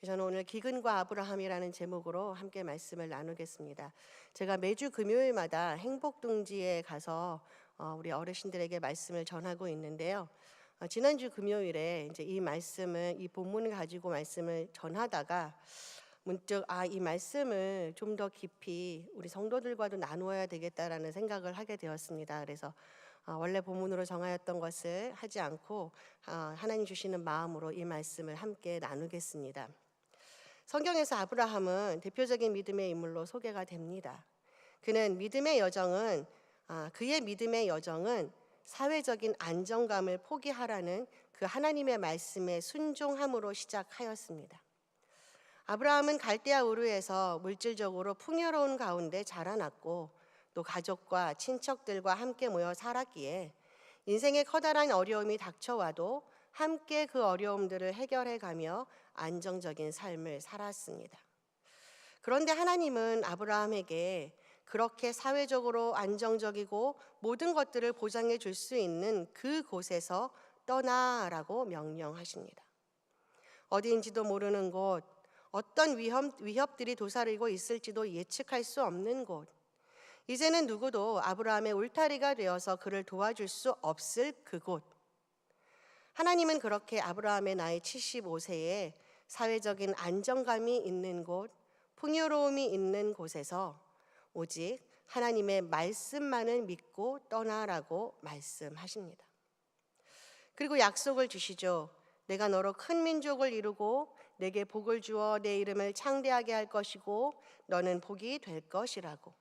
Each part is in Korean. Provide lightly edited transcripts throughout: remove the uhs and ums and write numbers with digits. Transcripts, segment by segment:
저는 오늘 기근과 아브라함이라는 제목으로 함께 말씀을 나누겠습니다. 제가 매주 금요일마다 행복둥지에 가서 우리 어르신들에게 말씀을 전하고 있는데요. 지난주 금요일에 이제 이 본문을 가지고 말씀을 전하다가 문득 이 말씀을 좀 더 깊이 우리 성도들과도 나누어야 되겠다라는 생각을 하게 되었습니다. 그래서 원래 본문으로 정하였던 것을 하지 않고 하나님 주시는 마음으로 이 말씀을 함께 나누겠습니다. 성경에서 아브라함은 대표적인 믿음의 인물로 소개가 됩니다. 그는 그의 믿음의 여정은 사회적인 안정감을 포기하라는 그 하나님의 말씀에 순종함으로 시작하였습니다. 아브라함은 갈대아 우르에서 물질적으로 풍요로운 가운데 자라났고 또 가족과 친척들과 함께 모여 살았기에 인생의 커다란 어려움이 닥쳐와도 함께 그 어려움들을 해결해가며 안정적인 삶을 살았습니다. 그런데 하나님은 아브라함에게 그렇게 사회적으로 안정적이고 모든 것들을 보장해 줄 수 있는 그곳에서 떠나라고 명령하십니다. 어디인지도 모르는 곳, 어떤 위협들이 도사리고 있을지도 예측할 수 없는 곳, 이제는 누구도 아브라함의 울타리가 되어서 그를 도와줄 수 없을 그곳. 하나님은 그렇게 아브라함의 나이 75세에 사회적인 안정감이 있는 곳, 풍요로움이 있는 곳에서 오직 하나님의 말씀만을 믿고 떠나라고 말씀하십니다. 그리고 약속을 주시죠. 내가 너로 큰 민족을 이루고 내게 복을 주어 내 이름을 창대하게 할 것이고 너는 복이 될 것이라고.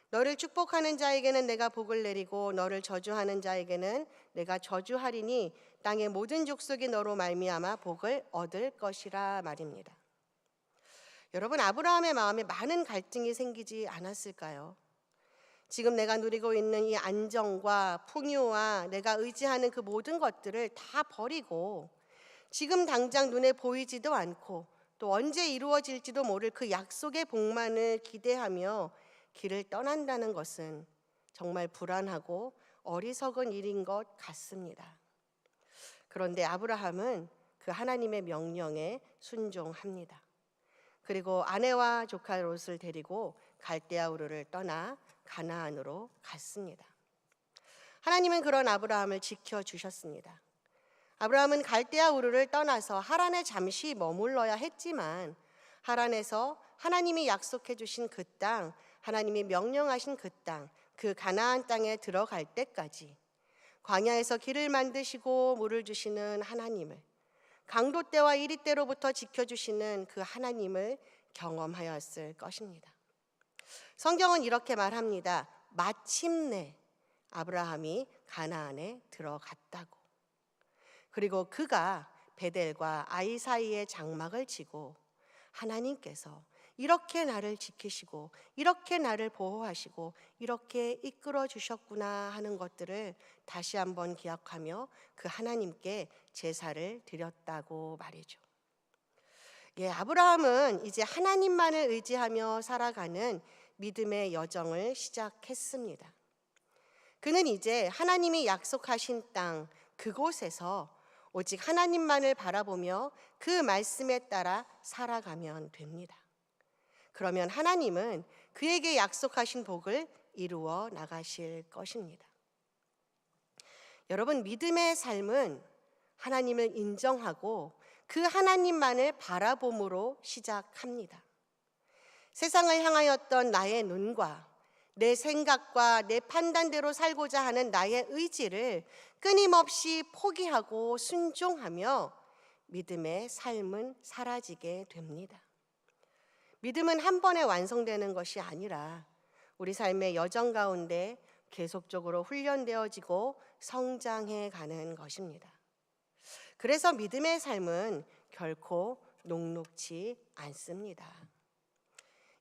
너를 축복하는 자에게는 내가 복을 내리고 너를 저주하는 자에게는 내가 저주하리니 땅의 모든 족속이 너로 말미암아 복을 얻을 것이라 말입니다. 여러분, 아브라함의 마음에 많은 갈등이 생기지 않았을까요? 지금 내가 누리고 있는 이 안정과 풍요와 내가 의지하는 그 모든 것들을 다 버리고 지금 당장 눈에 보이지도 않고 또 언제 이루어질지도 모를 그 약속의 복만을 기대하며 길을 떠난다는 것은 정말 불안하고 어리석은 일인 것 같습니다. 그런데 아브라함은 그 하나님의 명령에 순종합니다. 그리고 아내와 조카 롯을 데리고 갈대아 우르를 떠나 가나안으로 갔습니다. 하나님은 그런 아브라함을 지켜주셨습니다. 아브라함은 갈대아 우르를 떠나서 하란에 잠시 머물러야 했지만 하란에서 하나님이 약속해 주신 그 땅, 하나님이 명령하신 그 땅, 그 가나안 땅에 들어갈 때까지 광야에서 길을 만드시고 물을 주시는 하나님을, 강도 때와 이리 때로부터 지켜주시는 그 하나님을 경험하였을 것입니다. 성경은 이렇게 말합니다. 마침내 아브라함이 가나안에 들어갔다고. 그리고 그가 베델과 아이 사이에 장막을 치고 하나님께서 이렇게 나를 지키시고 이렇게 나를 보호하시고 이렇게 이끌어 주셨구나 하는 것들을 다시 한번 기억하며 그 하나님께 제사를 드렸다고 말이죠. 아브라함은 이제 하나님만을 의지하며 살아가는 믿음의 여정을 시작했습니다. 그는 이제 하나님이 약속하신 땅 그곳에서 오직 하나님만을 바라보며 그 말씀에 따라 살아가면 됩니다. 그러면 하나님은 그에게 약속하신 복을 이루어 나가실 것입니다. 여러분, 믿음의 삶은 하나님을 인정하고 그 하나님만을 바라봄으로 시작합니다. 세상을 향하였던 나의 눈과 내 생각과 내 판단대로 살고자 하는 나의 의지를 끊임없이 포기하고 순종하며 믿음의 삶은 사라지게 됩니다. 믿음은 한 번에 완성되는 것이 아니라 우리 삶의 여정 가운데 계속적으로 훈련되어지고 성장해 가는 것입니다. 그래서 믿음의 삶은 결코 녹록지 않습니다.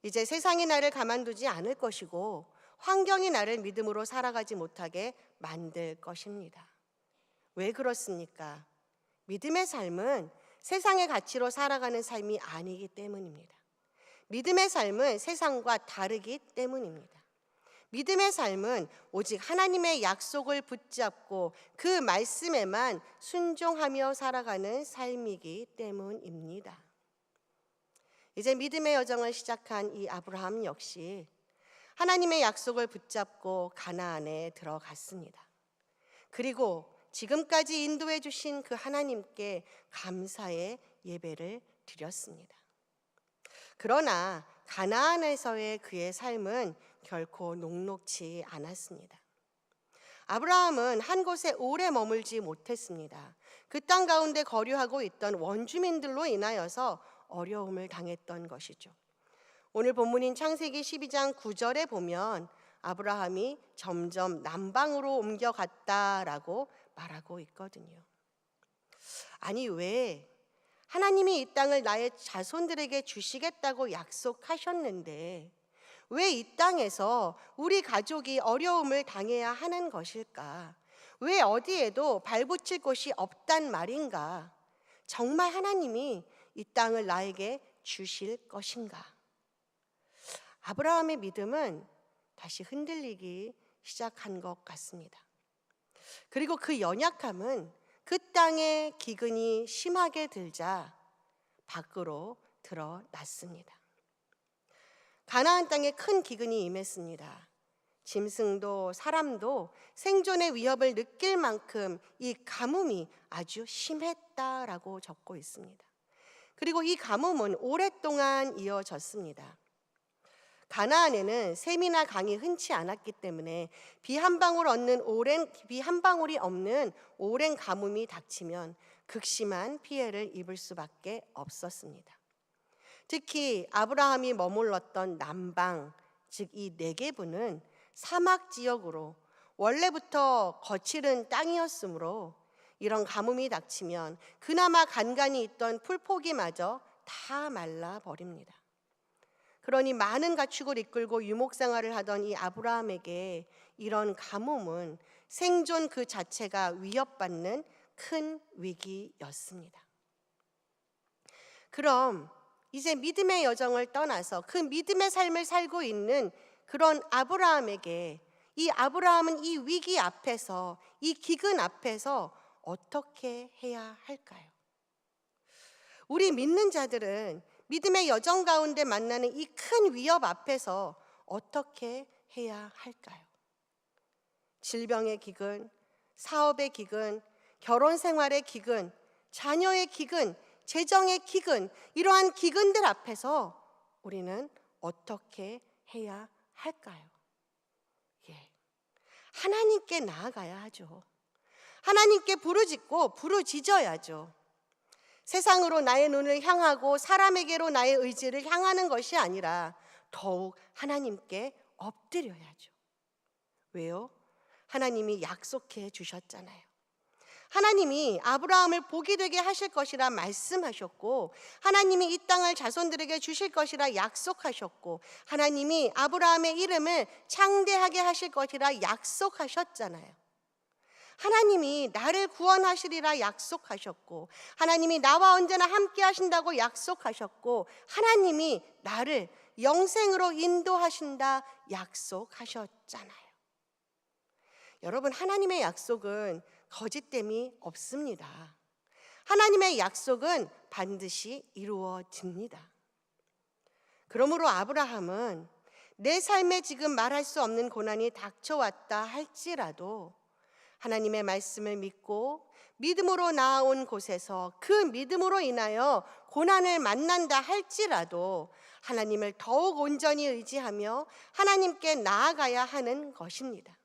이제 세상이 나를 가만두지 않을 것이고 환경이 나를 믿음으로 살아가지 못하게 만들 것입니다. 왜 그렇습니까? 믿음의 삶은 세상의 가치로 살아가는 삶이 아니기 때문입니다. 믿음의 삶은 세상과 다르기 때문입니다. 믿음의 삶은 오직 하나님의 약속을 붙잡고 그 말씀에만 순종하며 살아가는 삶이기 때문입니다. 이제 믿음의 여정을 시작한 이 아브라함 역시 하나님의 약속을 붙잡고 가나안에 들어갔습니다. 그리고 지금까지 인도해 주신 그 하나님께 감사의 예배를 드렸습니다. 그러나 가나안에서의 그의 삶은 결코 녹록지 않았습니다. 아브라함은 한 곳에 오래 머물지 못했습니다. 그 땅 가운데 거류하고 있던 원주민들로 인하여서 어려움을 당했던 것이죠. 오늘 본문인 창세기 12장 9절에 보면 아브라함이 점점 남방으로 옮겨갔다라고 말하고 있거든요. 아니, 왜 하나님이 이 땅을 나의 자손들에게 주시겠다고 약속하셨는데 왜 이 땅에서 우리 가족이 어려움을 당해야 하는 것일까? 왜 어디에도 발붙일 곳이 없단 말인가? 정말 하나님이 이 땅을 나에게 주실 것인가? 아브라함의 믿음은 다시 흔들리기 시작한 것 같습니다. 그리고 그 연약함은 그 땅에 기근이 심하게 들자 밖으로 드러났습니다. 가나안 땅에 큰 기근이 임했습니다. 짐승도 사람도 생존의 위협을 느낄 만큼 이 가뭄이 아주 심했다라고 적고 있습니다. 그리고 이 가뭄은 오랫동안 이어졌습니다. 가나안에는 샘이나 강이 흔치 않았기 때문에 비 한 방울이 없는 오랜 가뭄이 닥치면 극심한 피해를 입을 수밖에 없었습니다. 특히 아브라함이 머물렀던 남방, 즉 이 네게브는 사막 지역으로 원래부터 거칠은 땅이었으므로 이런 가뭄이 닥치면 그나마 간간히 있던 풀포기마저 다 말라버립니다. 그러니 많은 가축을 이끌고 유목생활을 하던 이 아브라함에게 이런 가뭄은 생존 그 자체가 위협받는 큰 위기였습니다. 그럼 이제 믿음의 여정을 떠나서 그 믿음의 삶을 살고 있는 그런 아브라함에게 이 아브라함은 이 위기 앞에서, 이 기근 앞에서 어떻게 해야 할까요? 우리 믿는 자들은 믿음의 여정 가운데 만나는 이 큰 위협 앞에서 어떻게 해야 할까요? 질병의 기근, 사업의 기근, 결혼 생활의 기근, 자녀의 기근, 재정의 기근, 이러한 기근들 앞에서 우리는 어떻게 해야 할까요? 하나님께 나아가야 하죠. 하나님께 부르짖고 부르짖어야죠. 세상으로 나의 눈을 향하고 사람에게로 나의 의지를 향하는 것이 아니라 더욱 하나님께 엎드려야죠. 왜요? 하나님이 약속해 주셨잖아요. 하나님이 아브라함을 복이 되게 하실 것이라 말씀하셨고, 하나님이 이 땅을 자손들에게 주실 것이라 약속하셨고, 하나님이 아브라함의 이름을 창대하게 하실 것이라 약속하셨잖아요. 하나님이 나를 구원하시리라 약속하셨고, 하나님이 나와 언제나 함께 하신다고 약속하셨고, 하나님이 나를 영생으로 인도하신다 약속하셨잖아요. 여러분, 하나님의 약속은 거짓됨이 없습니다. 하나님의 약속은 반드시 이루어집니다. 그러므로 아브라함은 내 삶에 지금 말할 수 없는 고난이 닥쳐왔다 할지라도 하나님의 말씀을 믿고 믿음으로 나아온 곳에서 그 믿음으로 인하여 고난을 만난다 할지라도 하나님을 더욱 온전히 의지하며 하나님께 나아가야 하는 것입니다.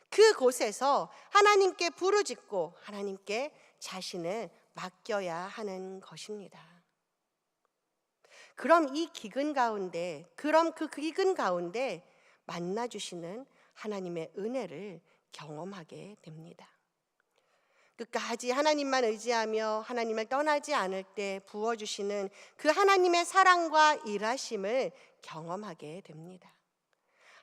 그곳에서 하나님께 부르짖고 하나님께 자신을 맡겨야 하는 것입니다. 그럼 그 기근 가운데 만나주시는 하나님의 은혜를 경험하게 됩니다. 끝까지 하나님만 의지하며 하나님을 떠나지 않을 때 부어주시는 그 하나님의 사랑과 일하심을 경험하게 됩니다.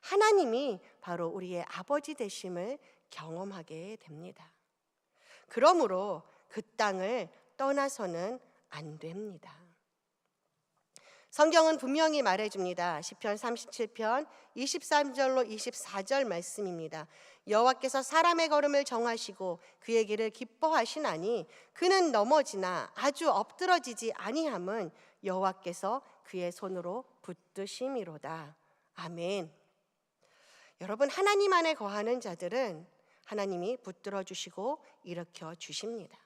하나님이 바로 우리의 아버지 되심을 경험하게 됩니다. 그러므로 그 땅을 떠나서는 안 됩니다. 성경은 분명히 말해줍니다. 시편 37편 23절로 24절 말씀입니다. 여호와께서 사람의 걸음을 정하시고 그의 길을 기뻐하시나니 그는 넘어지나 아주 엎드러지지 아니함은 여호와께서 그의 손으로 붙드심이로다. 아멘. 여러분, 하나님 안에 거하는 자들은 하나님이 붙들어 주시고 일으켜 주십니다.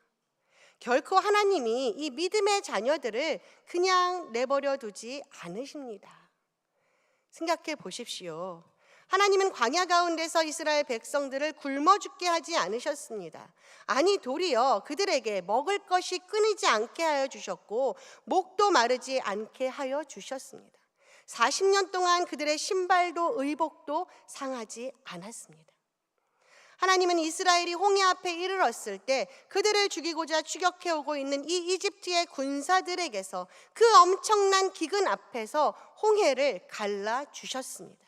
결코 하나님이 이 믿음의 자녀들을 그냥 내버려 두지 않으십니다. 생각해 보십시오. 하나님은 광야 가운데서 이스라엘 백성들을 굶어 죽게 하지 않으셨습니다. 아니, 도리어 그들에게 먹을 것이 끊이지 않게 하여 주셨고 목도 마르지 않게 하여 주셨습니다. 40년 동안 그들의 신발도 의복도 상하지 않았습니다. 하나님은 이스라엘이 홍해 앞에 이르렀을 때 그들을 죽이고자 추격해오고 있는 이 이집트의 군사들에게서 그 엄청난 기근 앞에서 홍해를 갈라주셨습니다.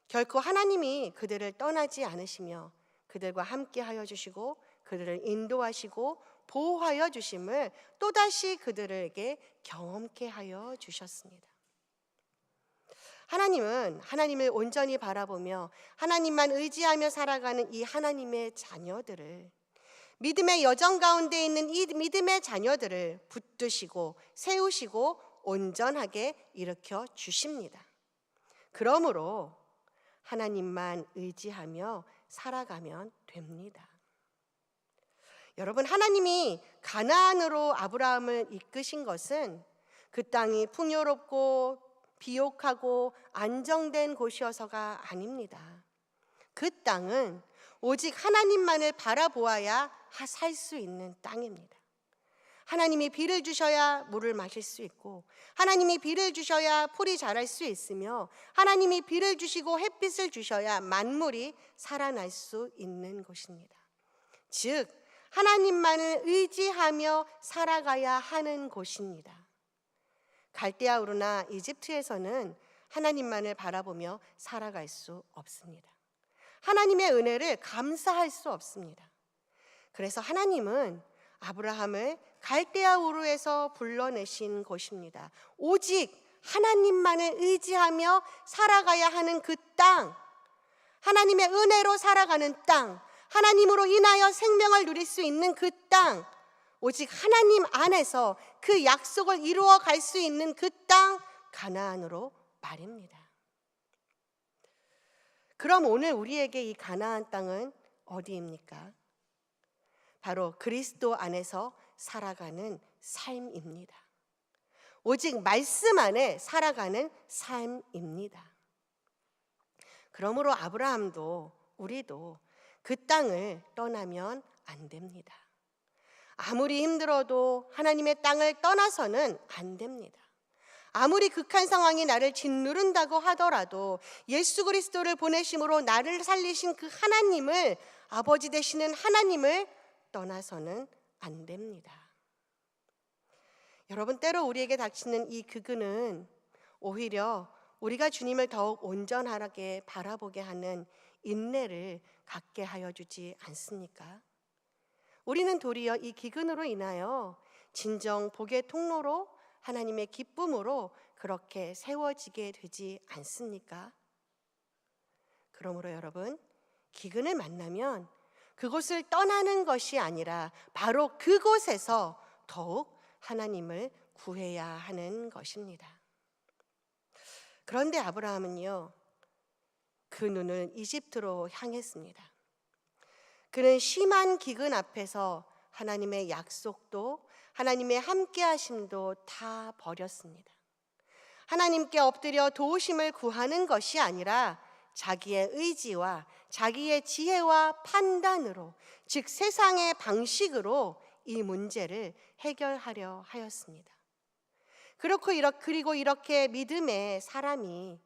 결코 하나님이 그들을 떠나지 않으시며 그들과 함께 하여 주시고 그들을 인도하시고 보호하여 주심을 또다시 그들에게 경험케 하여 주셨습니다. 하나님은 하나님을 온전히 바라보며 하나님만 의지하며 살아가는 이 하나님의 자녀들을, 믿음의 여정 가운데 있는 이 믿음의 자녀들을 붙드시고 세우시고 온전하게 일으켜 주십니다. 그러므로 하나님만 의지하며 살아가면 됩니다. 여러분, 하나님이 가나안으로 아브라함을 이끄신 것은 그 땅이 풍요롭고 비옥하고 안정된 곳이어서가 아닙니다. 그 땅은 오직 하나님만을 바라보아야 살 수 있는 땅입니다. 하나님이 비를 주셔야 물을 마실 수 있고, 하나님이 비를 주셔야 풀이 자랄 수 있으며, 하나님이 비를 주시고 햇빛을 주셔야 만물이 살아날 수 있는 곳입니다. 즉, 하나님만을 의지하며 살아가야 하는 곳입니다. 갈대아 우르나 이집트에서는 하나님만을 바라보며 살아갈 수 없습니다. 하나님의 은혜를 감사할 수 없습니다. 그래서 하나님은 아브라함을 갈대아 우르에서 불러내신 곳입니다. 오직 하나님만을 의지하며 살아가야 하는 그 땅, 하나님의 은혜로 살아가는 땅, 하나님으로 인하여 생명을 누릴 수 있는 그 땅, 오직 하나님 안에서 그 약속을 이루어 갈 수 있는 그 땅, 가나안으로 말입니다. 그럼 오늘 우리에게 이 가나안 땅은 어디입니까? 바로 그리스도 안에서 살아가는 삶입니다. 오직 말씀 안에 살아가는 삶입니다. 그러므로 아브라함도 우리도 그 땅을 떠나면 안 됩니다. 아무리 힘들어도 하나님의 땅을 떠나서는 안 됩니다. 아무리 극한 상황이 나를 짓누른다고 하더라도 예수 그리스도를 보내심으로 나를 살리신 그 하나님을, 아버지 되시는 하나님을 떠나서는 안 됩니다. 여러분, 때로 우리에게 닥치는 이 기근은 오히려 우리가 주님을 더욱 온전하게 바라보게 하는 인내를 갖게 하여 주지 않습니까? 우리는 도리어 이 기근으로 인하여 진정 복의 통로로, 하나님의 기쁨으로 그렇게 세워지게 되지 않습니까? 그러므로 여러분, 기근을 만나면 그곳을 떠나는 것이 아니라 바로 그곳에서 더욱 하나님을 구해야 하는 것입니다. 그런데 아브라함은요, 그 눈을 이집트로 향했습니다. 그는 심한 기근 앞에서 하나님의 약속도 하나님의 함께하심도 다 버렸습니다. 하나님께 엎드려 도우심을 구하는 것이 아니라 자기의 의지와 자기의 지혜와 판단으로, 즉 세상의 방식으로 이 문제를 해결하려 하였습니다. 그리고 이렇게 믿음의 사람이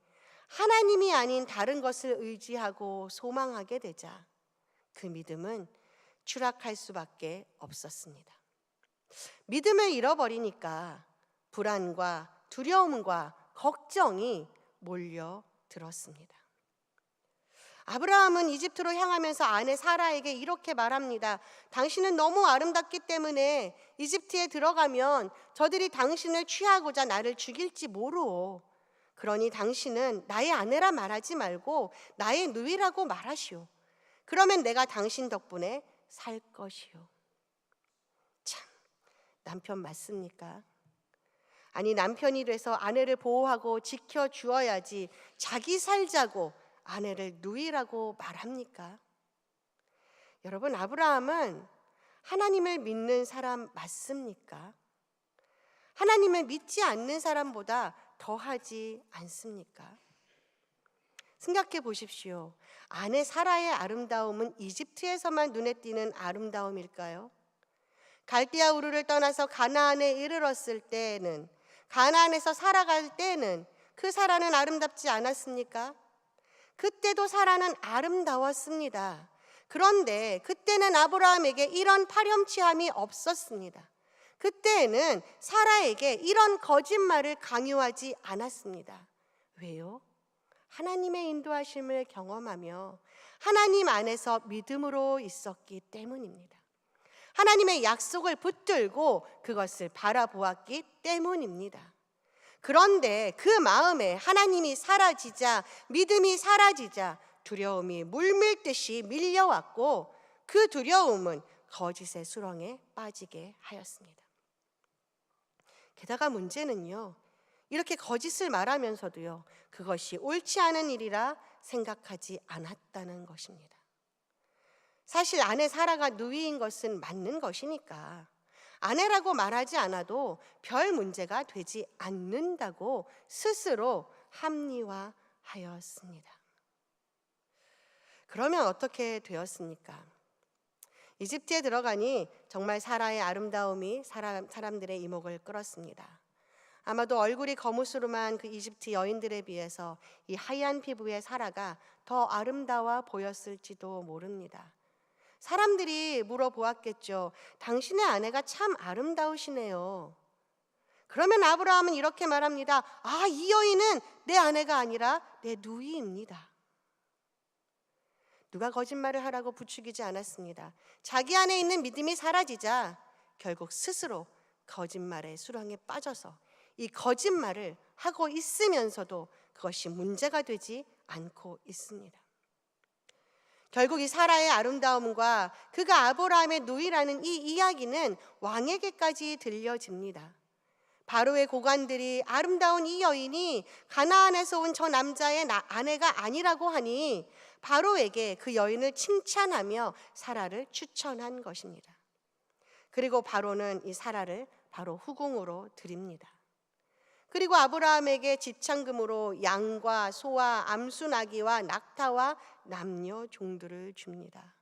하나님이 아닌 다른 것을 의지하고 소망하게 되자 그 믿음은 추락할 수밖에 없었습니다. 믿음을 잃어버리니까 불안과 두려움과 걱정이 몰려들었습니다. 아브라함은 이집트로 향하면서 아내 사라에게 이렇게 말합니다. 당신은 너무 아름답기 때문에 이집트에 들어가면 저들이 당신을 취하고자 나를 죽일지 모르오. 그러니 당신은 나의 아내라 말하지 말고 나의 누이라고 말하시오. 그러면 내가 당신 덕분에 살 것이오. 참, 남편 맞습니까? 아니 남편이 돼서 아내를 보호하고 지켜주어야지 자기 살자고 아내를 누이라고 말합니까? 여러분, 아브라함은 하나님을 믿는 사람 맞습니까? 하나님을 믿지 않는 사람보다 더하지 않습니까? 생각해 보십시오. 아내 사라의 아름다움은 이집트에서만 눈에 띄는 아름다움일까요? 갈대아 우르를 떠나서 가나안에 이르렀을 때에는, 가나안에서 살아갈 때에는 그 사라는 아름답지 않았습니까? 그때도 사라는 아름다웠습니다. 그런데 그때는 아브라함에게 이런 파렴치함이 없었습니다. 그때에는 사라에게 이런 거짓말을 강요하지 않았습니다. 왜요? 하나님의 인도하심을 경험하며 하나님 안에서 믿음으로 있었기 때문입니다. 하나님의 약속을 붙들고 그것을 바라보았기 때문입니다. 그런데 그 마음에 하나님이 사라지자, 믿음이 사라지자 두려움이 물밀듯이 밀려왔고, 그 두려움은 거짓의 수렁에 빠지게 하였습니다. 게다가 문제는요, 이렇게 거짓을 말하면서도요, 그것이 옳지 않은 일이라 생각하지 않았다는 것입니다. 사실 아내 사라가 누이인 것은 맞는 것이니까 아내라고 말하지 않아도 별 문제가 되지 않는다고 스스로 합리화하였습니다. 그러면 어떻게 되었습니까? 이집트에 들어가니 정말 사라의 아름다움이 사람들의 이목을 끌었습니다. 아마도 얼굴이 거무스름한 그 이집트 여인들에 비해서 이 하얀 피부의 사라가 더 아름다워 보였을지도 모릅니다. 사람들이 물어보았겠죠. 당신의 아내가 참 아름다우시네요. 그러면 아브라함은 이렇게 말합니다. 아, 이 여인은 내 아내가 아니라 내 누이입니다. 누가 거짓말을 하라고 부추기지 않았습니다. 자기 안에 있는 믿음이 사라지자 결국 스스로 거짓말의 수렁에 빠져서 이 거짓말을 하고 있으면서도 그것이 문제가 되지 않고 있습니다. 결국 이 사라의 아름다움과 그가 아브라함의 누이라는 이 이야기는 왕에게까지 들려집니다. 바로의 고관들이 아름다운 이 여인이 가나안에서 온 저 남자의 아내가 아니라고 하니 바로에게 그 여인을 칭찬하며 사라를 추천한 것입니다. 그리고 바로는 이 사라를 바로 후궁으로 드립니다. 그리고 아브라함에게 집창금으로 양과 소와 암수나귀와 낙타와 남녀 종들을 줍니다.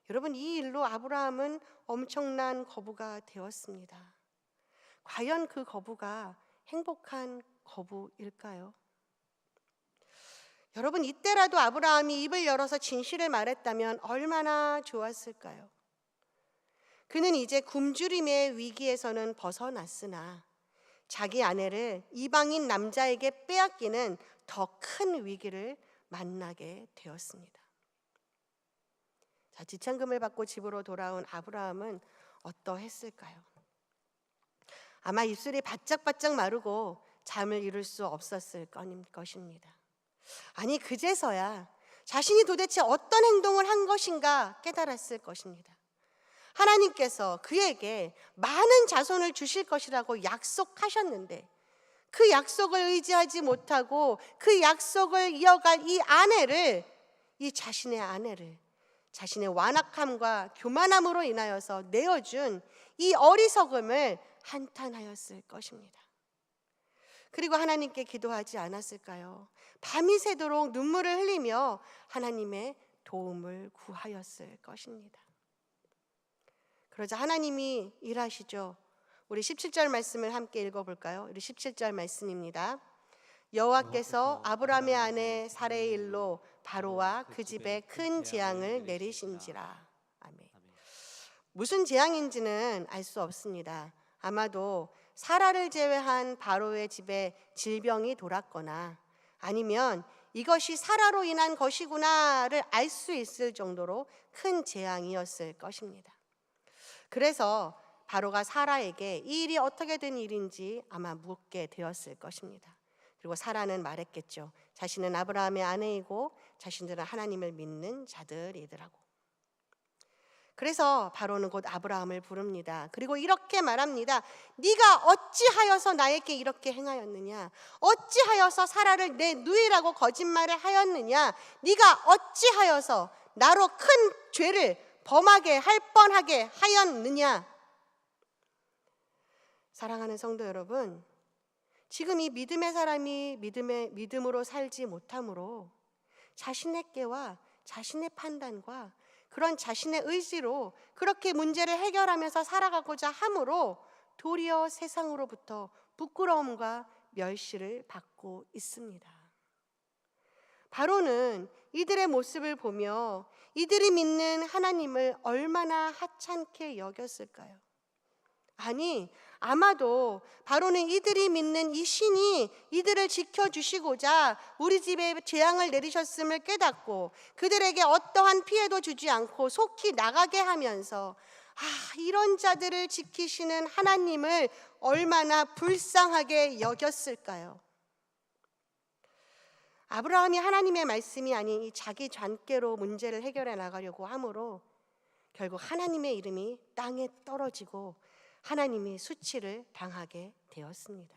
여러분, 이 일로 아브라함은 엄청난 거부가 되었습니다. 과연 그 거부가 행복한 거부일까요? 여러분, 이때라도 아브라함이 입을 열어서 진실을 말했다면 얼마나 좋았을까요? 그는 이제 굶주림의 위기에서는 벗어났으나 자기 아내를 이방인 남자에게 빼앗기는 더 큰 위기를 만나게 되었습니다. 자, 지참금을 받고 집으로 돌아온 아브라함은 어떠했을까요? 아마 입술이 바짝바짝 마르고 잠을 이룰 수 없었을 것입니다. 아니, 그제서야 자신이 도대체 어떤 행동을 한 것인가 깨달았을 것입니다. 하나님께서 그에게 많은 자손을 주실 것이라고 약속하셨는데 그 약속을 의지하지 못하고 그 약속을 이어갈 이 자신의 아내를 자신의 완악함과 교만함으로 인하여서 내어준 이 어리석음을 한탄하였을 것입니다. 그리고 하나님께 기도하지 않았을까요? 밤이 새도록 눈물을 흘리며 하나님의 도움을 구하였을 것입니다. 그러자 하나님이 일하시죠. 우리 17절 말씀을 함께 읽어볼까요? 우리 17절 말씀입니다. 여호와께서 아브라함의 아내 사레의 일로 바로와 그 집에 큰 재앙을 내리신지라. 아멘. 무슨 재앙인지는 알 수 없습니다. 아마도 사라를 제외한 바로의 집에 질병이 돌았거나 아니면 이것이 사라로 인한 것이구나를 알 수 있을 정도로 큰 재앙이었을 것입니다. 그래서 바로가 사라에게 이 일이 어떻게 된 일인지 아마 묻게 되었을 것입니다. 그리고 사라는 말했겠죠. 자신은 아브라함의 아내이고 자신들은 하나님을 믿는 자들이더라고. 그래서 바로는 곧 아브라함을 부릅니다. 그리고 이렇게 말합니다. 네가 어찌하여서 나에게 이렇게 행하였느냐? 어찌하여서 사라를 내 누이라고 거짓말을 하였느냐? 네가 어찌하여서 나로 큰 죄를 범하게 할 뻔하게 하였느냐? 사랑하는 성도 여러분, 지금 이 믿음의 사람이 믿음으로 살지 못함으로 자신의 깨와 자신의 판단과 그런 자신의 의지로 그렇게 문제를 해결하면서 살아가고자 함으로 도리어 세상으로부터 부끄러움과 멸시를 받고 있습니다. 바로는 이들의 모습을 보며 이들이 믿는 하나님을 얼마나 하찮게 여겼을까요? 아니, 아마도 바로는 이들이 믿는 이 신이 이들을 지켜주시고자 우리 집에 재앙을 내리셨음을 깨닫고 그들에게 어떠한 피해도 주지 않고 속히 나가게 하면서 이런 자들을 지키시는 하나님을 얼마나 불쌍하게 여겼을까요? 아브라함이 하나님의 말씀이 아닌 이 자기 잔꾀로 문제를 해결해 나가려고 하므로 결국 하나님의 이름이 땅에 떨어지고 하나님이 수치를 당하게 되었습니다.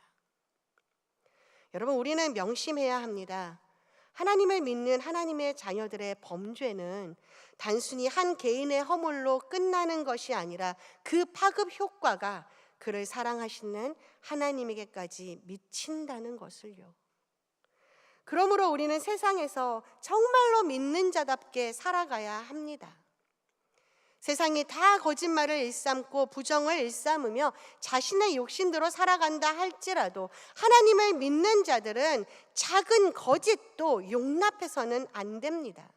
여러분, 우리는 명심해야 합니다. 하나님을 믿는 하나님의 자녀들의 범죄는 단순히 한 개인의 허물로 끝나는 것이 아니라 그 파급 효과가 그를 사랑하시는 하나님에게까지 미친다는 것을요. 그러므로 우리는 세상에서 정말로 믿는 자답게 살아가야 합니다. 세상이 다 거짓말을 일삼고 부정을 일삼으며 자신의 욕심대로 살아간다 할지라도 하나님을 믿는 자들은 작은 거짓도 용납해서는 안 됩니다.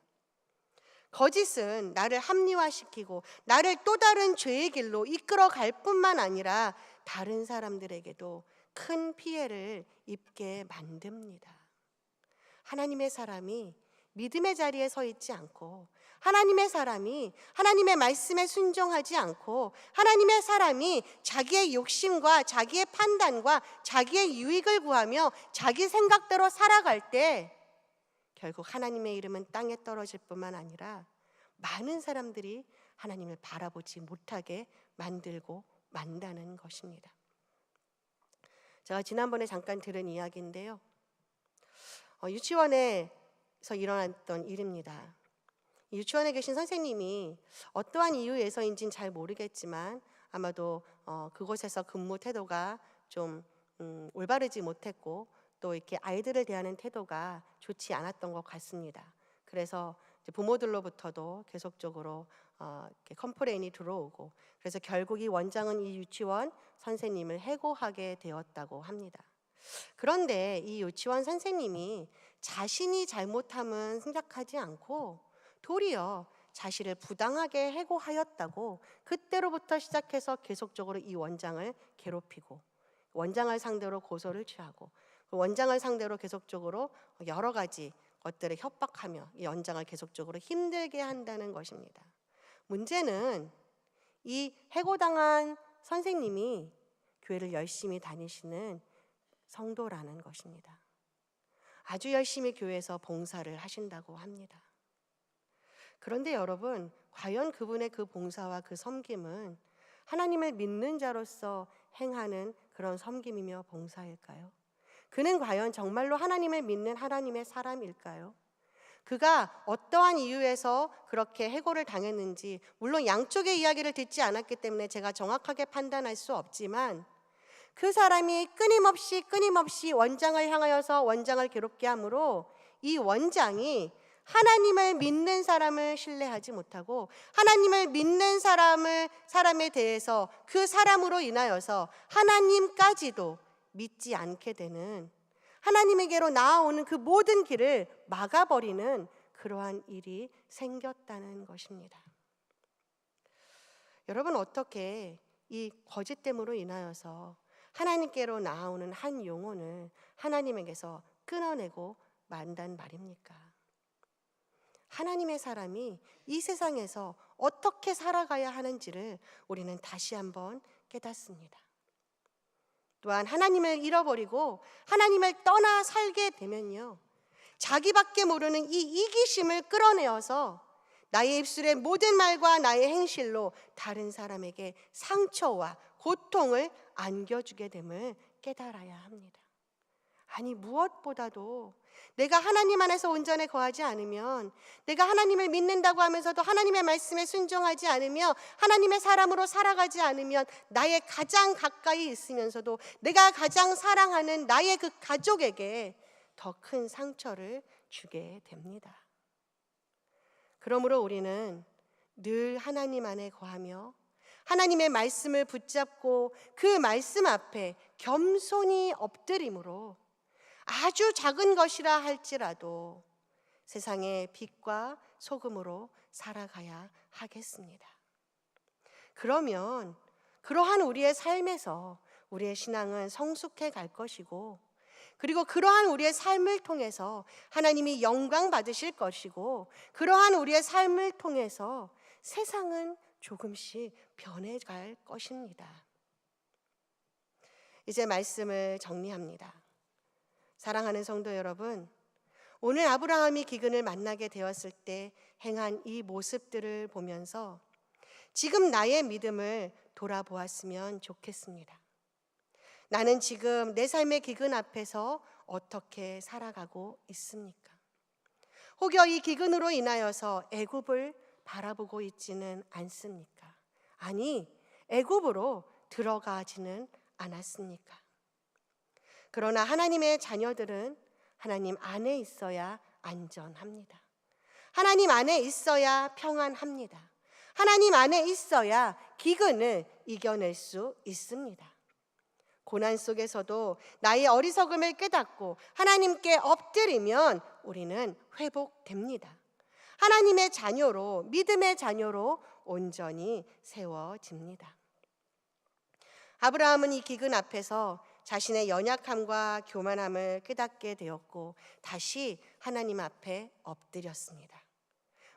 거짓은 나를 합리화시키고 나를 또 다른 죄의 길로 이끌어갈 뿐만 아니라 다른 사람들에게도 큰 피해를 입게 만듭니다. 하나님의 사람이 믿음의 자리에 서 있지 않고 하나님의 사람이 하나님의 말씀에 순종하지 않고 하나님의 사람이 자기의 욕심과 자기의 판단과 자기의 유익을 구하며 자기 생각대로 살아갈 때 결국 하나님의 이름은 땅에 떨어질 뿐만 아니라 많은 사람들이 하나님을 바라보지 못하게 만들고 만다는 것입니다. 제가 지난번에 잠깐 들은 이야기인데요. 유치원에서 일어났던 일입니다. 유치원에 계신 선생님이 어떠한 이유에서인지는 잘 모르겠지만 아마도 그곳에서 근무 태도가 좀 올바르지 못했고 또 이렇게 아이들을 대하는 태도가 좋지 않았던 것 같습니다. 그래서 부모들로부터도 계속적으로 이렇게 컴플레인이 들어오고 그래서 결국 이 원장은 이 유치원 선생님을 해고하게 되었다고 합니다. 그런데 이 유치원 선생님이 자신이 잘못함은 생각하지 않고 도리어 자신을 부당하게 해고하였다고 그때로부터 시작해서 계속적으로 이 원장을 괴롭히고 원장을 상대로 고소를 취하고 원장을 상대로 계속적으로 여러 가지 것들을 협박하며 이 원장을 계속적으로 힘들게 한다는 것입니다. 문제는 이 해고당한 선생님이 교회를 열심히 다니시는 성도라는 것입니다. 아주 열심히 교회에서 봉사를 하신다고 합니다. 그런데 여러분, 과연 그분의 그 봉사와 그 섬김은 하나님을 믿는 자로서 행하는 그런 섬김이며 봉사일까요? 그는 과연 정말로 하나님을 믿는 하나님의 사람일까요? 그가 어떠한 이유에서 그렇게 해고를 당했는지 물론 양쪽의 이야기를 듣지 않았기 때문에 제가 정확하게 판단할 수 없지만 그 사람이 끊임없이 원장을 향하여서 원장을 괴롭게 하므로 이 원장이 하나님을 믿는 사람을 신뢰하지 못하고 하나님을 믿는 사람에 대해서 그 사람으로 인하여서 하나님까지도 믿지 않게 되는 하나님에게로 나아오는 그 모든 길을 막아버리는 그러한 일이 생겼다는 것입니다. 여러분, 어떻게 이 거짓됨으로 인하여서 하나님께로 나아오는 한 영혼을 하나님에게서 끊어내고 만단 말입니까? 하나님의 사람이 이 세상에서 어떻게 살아가야 하는지를 우리는 다시 한번 깨닫습니다. 또한 하나님을 잃어버리고 하나님을 떠나 살게 되면요, 자기밖에 모르는 이 이기심을 끌어내어서 나의 입술의 모든 말과 나의 행실로 다른 사람에게 상처와 고통을 안겨주게 됨을 깨달아야 합니다. 아니, 무엇보다도 내가 하나님 안에서 온전히 거하지 않으면, 내가 하나님을 믿는다고 하면서도 하나님의 말씀에 순종하지 않으며 하나님의 사람으로 살아가지 않으면, 나의 가장 가까이 있으면서도 내가 가장 사랑하는 나의 그 가족에게 더 큰 상처를 주게 됩니다. 그러므로 우리는 늘 하나님 안에 거하며 하나님의 말씀을 붙잡고 그 말씀 앞에 겸손히 엎드림으로 아주 작은 것이라 할지라도 세상의 빛과 소금으로 살아가야 하겠습니다. 그러면 그러한 우리의 삶에서 우리의 신앙은 성숙해 갈 것이고, 그리고 그러한 우리의 삶을 통해서 하나님이 영광 받으실 것이고, 그러한 우리의 삶을 통해서 세상은 조금씩 변해갈 것입니다. 이제 말씀을 정리합니다. 사랑하는 성도 여러분, 오늘 아브라함이 기근을 만나게 되었을 때 행한 이 모습들을 보면서 지금 나의 믿음을 돌아보았으면 좋겠습니다. 나는 지금 내 삶의 기근 앞에서 어떻게 살아가고 있습니까? 혹여 이 기근으로 인하여서 애굽을 바라보고 있지는 않습니까? 아니, 애굽으로 들어가지는 않았습니까? 그러나 하나님의 자녀들은 하나님 안에 있어야 안전합니다. 하나님 안에 있어야 평안합니다. 하나님 안에 있어야 기근을 이겨낼 수 있습니다. 고난 속에서도 나의 어리석음을 깨닫고 하나님께 엎드리면 우리는 회복됩니다. 하나님의 자녀로, 믿음의 자녀로 온전히 세워집니다. 아브라함은 이 기근 앞에서 자신의 연약함과 교만함을 깨닫게 되었고 다시 하나님 앞에 엎드렸습니다.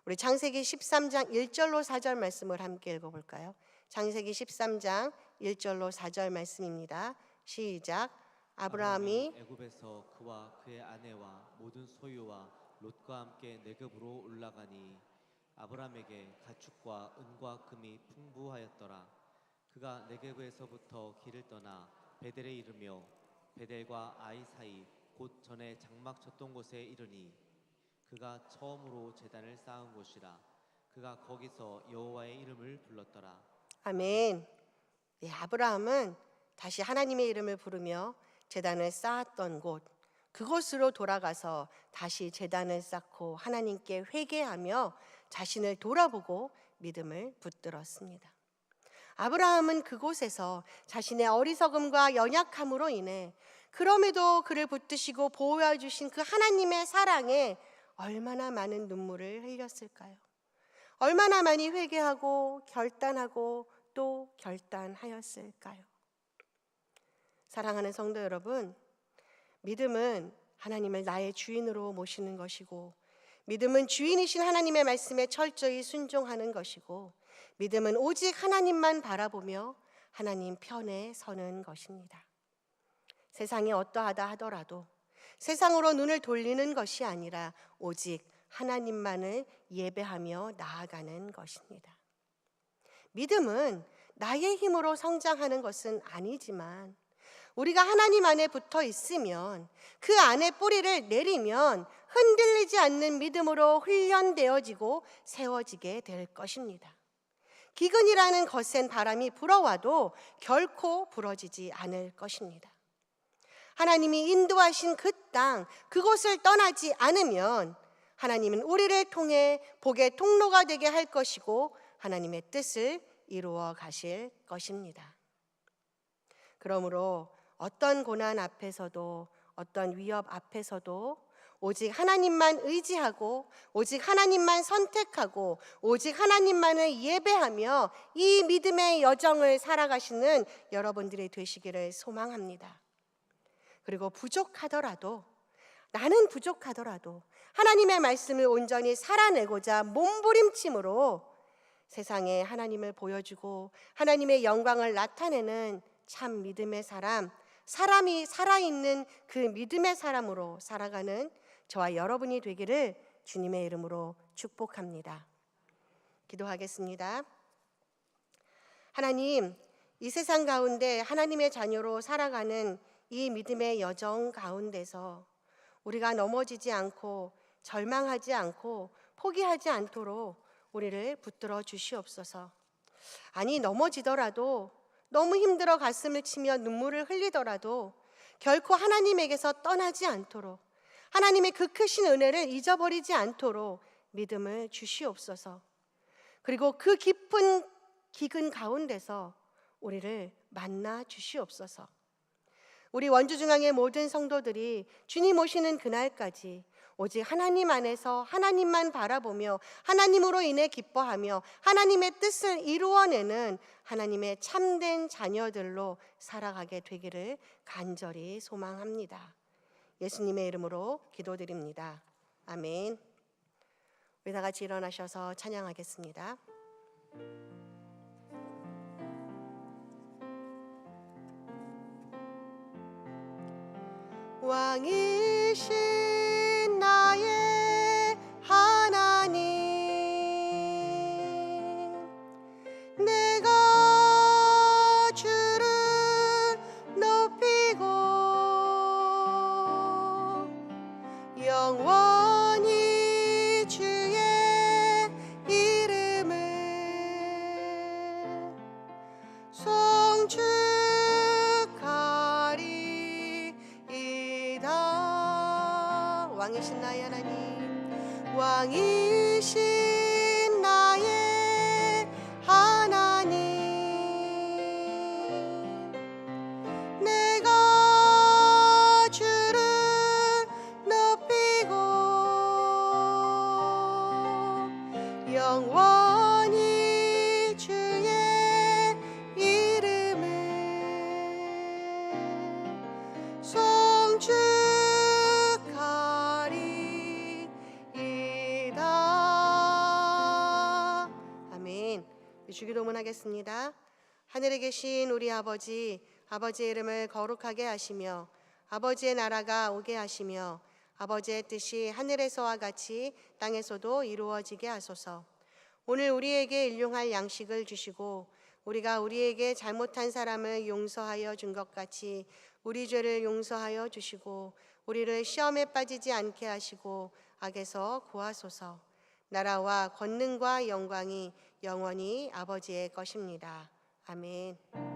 우리 창세기 13장 1절로 4절 말씀을 함께 읽어볼까요? 창세기 13장 1절로 4절 말씀입니다. 시작. 아브라함이 애굽에서 그와 그의 아내와 모든 소유와 롯과 함께 네겝으로 올라가니 아브라함에게 가축과 은과 금이 풍부하였더라. 그가 네겝에서부터 길을 떠나 베델에 이르며 베델과 아이 사이 곧 전에 장막 쳤던 곳에 이르니 그가 처음으로 제단을 쌓은 곳이라. 그가 거기서 여호와의 이름을 불렀더라. 아멘. 아브라함은 다시 하나님의 이름을 부르며 제단을 쌓았던 곳, 그곳으로 돌아가서 다시 제단을 쌓고 하나님께 회개하며 자신을 돌아보고 믿음을 붙들었습니다. 아브라함은 그곳에서 자신의 어리석음과 연약함으로 인해 그럼에도 그를 붙드시고 보호해 주신 그 하나님의 사랑에 얼마나 많은 눈물을 흘렸을까요? 얼마나 많이 회개하고 결단하고 또 결단하였을까요? 사랑하는 성도 여러분, 믿음은 하나님을 나의 주인으로 모시는 것이고, 믿음은 주인이신 하나님의 말씀에 철저히 순종하는 것이고, 믿음은 오직 하나님만 바라보며 하나님 편에 서는 것입니다. 세상이 어떠하다 하더라도 세상으로 눈을 돌리는 것이 아니라 오직 하나님만을 예배하며 나아가는 것입니다. 믿음은 나의 힘으로 성장하는 것은 아니지만 우리가 하나님 안에 붙어 있으면, 그 안에 뿌리를 내리면 흔들리지 않는 믿음으로 훈련되어지고 세워지게 될 것입니다. 기근이라는 거센 바람이 불어와도 결코 부러지지 않을 것입니다. 하나님이 인도하신 그 땅, 그곳을 떠나지 않으면 하나님은 우리를 통해 복의 통로가 되게 할 것이고 하나님의 뜻을 이루어 가실 것입니다. 그러므로 어떤 고난 앞에서도, 어떤 위협 앞에서도 오직 하나님만 의지하고 오직 하나님만 선택하고 오직 하나님만을 예배하며 이 믿음의 여정을 살아가시는 여러분들이 되시기를 소망합니다. 그리고 부족하더라도, 나는 부족하더라도 하나님의 말씀을 온전히 살아내고자 몸부림침으로 세상에 하나님을 보여주고 하나님의 영광을 나타내는 참 믿음의 사람, 사람이 살아있는 그 믿음의 사람으로 살아가는 저와 여러분이 되기를 주님의 이름으로 축복합니다. 기도하겠습니다. 하나님, 이 세상 가운데 하나님의 자녀로 살아가는 이 믿음의 여정 가운데서 우리가 넘어지지 않고 절망하지 않고 포기하지 않도록 우리를 붙들어 주시옵소서. 아니, 넘어지더라도 너무 힘들어 가슴을 치며 눈물을 흘리더라도 결코 하나님에게서 떠나지 않도록, 하나님의 그 크신 은혜를 잊어버리지 않도록 믿음을 주시옵소서. 그리고 그 깊은 기근 가운데서 우리를 만나 주시옵소서. 우리 원주중앙의 모든 성도들이 주님 오시는 그날까지 오직 하나님 안에서 하나님만 바라보며 하나님으로 인해 기뻐하며 하나님의 뜻을 이루어내는 하나님의 참된 자녀들로 살아가게 되기를 간절히 소망합니다. 예수님의 이름으로 기도드립니다. 아멘. 우리 다 같이 일어나셔서 찬양하겠습니다. 왕이신 나의 하나님, 내가 주를 높이고 영원히 주의 이름을 송축하리이다. 왕이신 나의 하나님, 왕이신 나의 하나님, 내가 주를 높이고 영원히 주의 이름을 송축하리이다. 아멘. 주기도문 하겠습니다. 하늘에 계신 우리 아버지, 아버지의 이름을 거룩하게 하시며 아버지의 나라가 오게 하시며 아버지의 뜻이 하늘에서와 같이 땅에서도 이루어지게 하소서. 오늘 우리에게 일용할 양식을 주시고 우리가 우리에게 잘못한 사람을 용서하여 준 것 같이 우리 죄를 용서하여 주시고 우리를 시험에 빠지지 않게 하시고 악에서 구하소서. 나라와 권능과 영광이 영원히 아버지의 것입니다. 아멘.